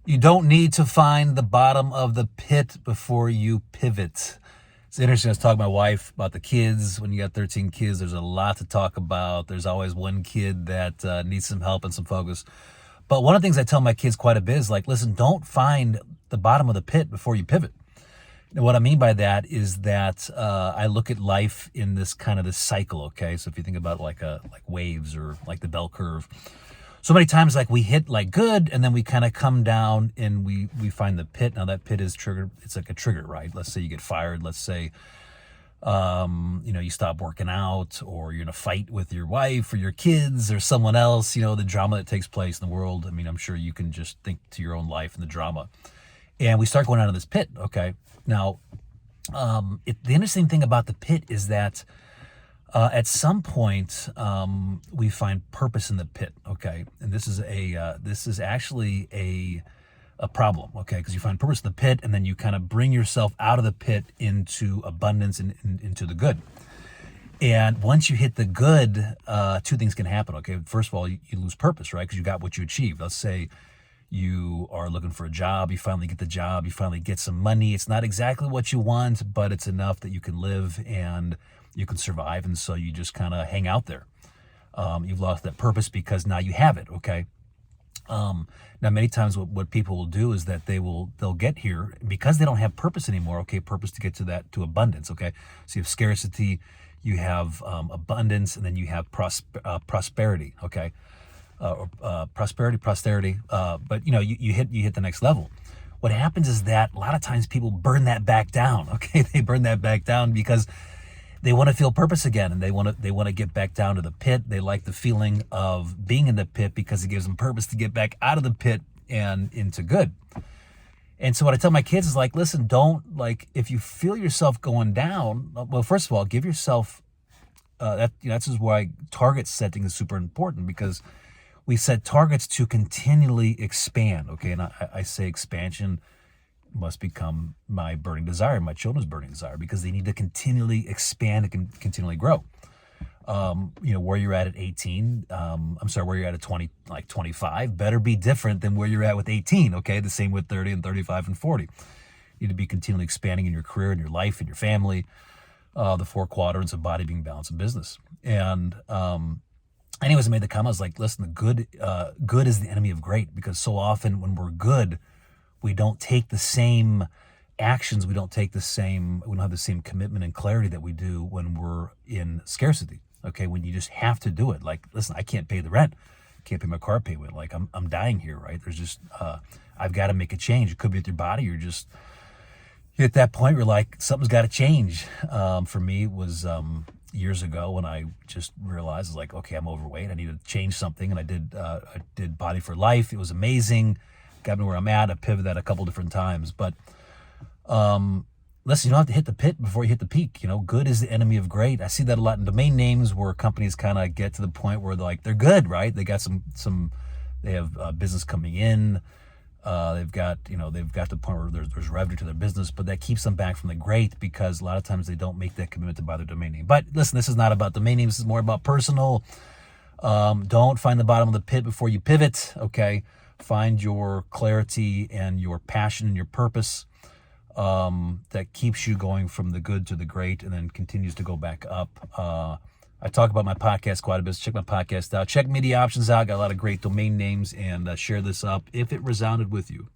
You don't need to find the bottom of the pit before you pivot. It's interesting. I was talking to my wife about the kids. When you got 13 kids, there's a lot to talk about. There's always one kid that needs some help and some focus. But one of the things I tell my kids quite a bit is like, listen, don't find the bottom of the pit before you pivot. And what I mean by that is that I look at life in this kind of this cycle. Okay, so if you think about like waves or like the bell curve, so many times like we hit like good and then we kind of come down and we find the pit. Now that pit is triggered. It's like a trigger, right? Let's say you get fired. Let's say you stop working out, or you're in a fight with your wife or your kids or someone else. The drama that takes place in the world. I mean, I'm sure you can just think to your own life and the drama. And we start going out of this pit. Okay. Now, the interesting thing about the pit is that at some point we find purpose in the pit. Okay, and this is actually a problem. Okay, because you find purpose in the pit, and then you kind of bring yourself out of the pit into abundance and into the good. And once you hit the good, two things can happen. Okay, first of all, you lose purpose, right? Because you got what you achieved. Let's say you are looking for a job, you finally get the job, you finally get some money. It's not exactly what you want, but it's enough that you can live and you can survive. And so you just kind of hang out there. You've lost that purpose because now you have it. Okay. Now, many times what people will do is that they'll get here because they don't have purpose anymore. Okay. Purpose to get to abundance. Okay. So you have scarcity, you have abundance, and then you have prosperity. Okay. Prosperity. But you hit the next level. What happens is that a lot of times people burn that back down. Okay, they burn that back down because they want to feel purpose again, and they want to get back down to the pit. They like the feeling of being in the pit because it gives them purpose to get back out of the pit and into good. And so what I tell my kids is like, listen, don't if you feel yourself going down. Well, first of all, give yourself that's just why target setting is super important, because we set targets to continually expand. Okay, and I say expansion must become my burning desire, my children's burning desire, because they need to continually expand and continually grow. Where you're at 18, where you're at 20, like 25, better be different than where you're at with 18. Okay, the same with 30 and 35 and 40. You need to be continually expanding in your career, in your life, in your family, the four quadrants of body, being, balance, and business. And anyways, I made the comment. I was like, listen, the good is the enemy of great, because so often when we're good, we don't take the same actions. We don't have the same commitment and clarity that we do when we're in scarcity. Okay. When you just have to do it. Like, listen, I can't pay the rent. Can't pay my car payment. Like I'm dying here. Right. There's just, I've got to make a change. It could be with your body. You're at that point where like, something's got to change. For me, it was, years ago when I just realized like, okay, I'm overweight. I need to change something. And I did Body for Life. It was amazing. Got me where I'm at. I pivoted that a couple different times, but, listen, you don't have to hit the pit before you hit the peak. Good is the enemy of great. I see that a lot in domain names where companies kind of get to the point where they're good, right? They got they have business coming in. They've got the point where there's revenue to their business, but that keeps them back from the great, because a lot of times they don't make that commitment to buy their domain name. But listen, this is not about domain names. This is more about personal. Don't find the bottom of the pit before you pivot. Okay. Find your clarity and your passion and your purpose, that keeps you going from the good to the great, and then continues to go back up. I talk about my podcast quite a bit. So check my podcast out. Check media options out. Got a lot of great domain names, and share this up if it resounded with you.